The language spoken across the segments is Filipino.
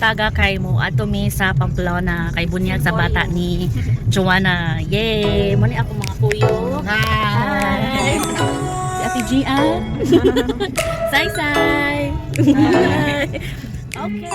Taga kay mo ato mi sa Pamplona kay bunyag sa bata ni Joanna. Yay! Mani ako mga kuyo. Hi! Si Ate Gian. Say-say! Okay.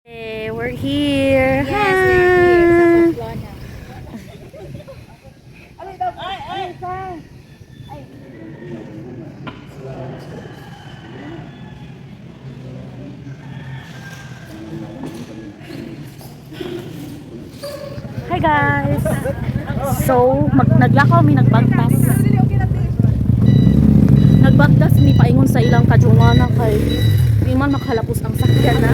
Hey, we're here. Yes, we're here sa Pamplona. Hi guys. So, naglakaw mi nagbagtas. Nagbagtas mi paingon sa ilang kadjungana kay di man makalapos ang sakyan na.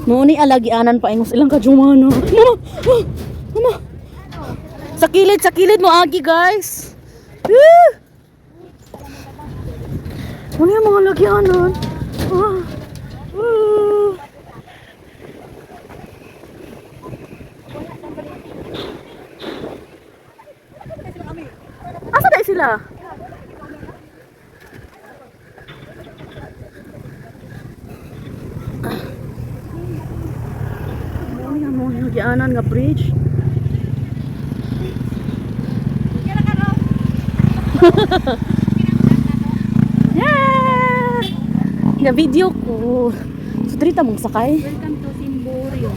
Nuni alagianan pa ingos ilang kadjungana. Mama. Sa kilid mo agi guys. Ano yung mga lagyanan? Asa na sila? Ano yung mga lagyanan nga bridge? Yeah! Nga video ko. So, dito mong sakay. Welcome to Simborio.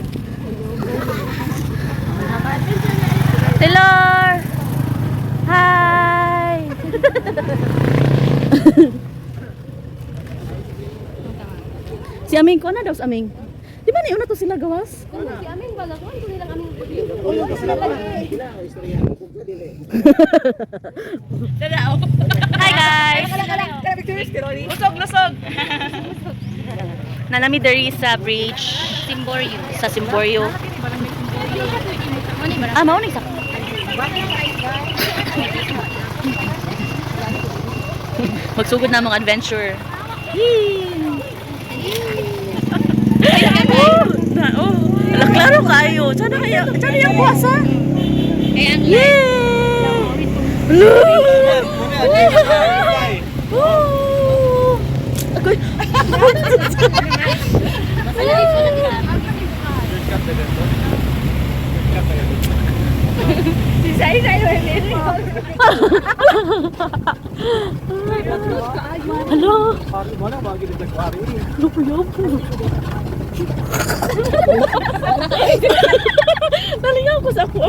Taylor! Hi! Si Aming, ko na daw si Aming. Di ba na to sila gawas? Si Aming baga ko, ito nilang Aming. Hi guys! Lusog! Nanami diri sa bridge Simborio. sa Simborio. Mao ni sa. Magsugod na mga adventure. Klaro kayo. Sana yung puwasa. Halo. Nalingaw ko sa ako.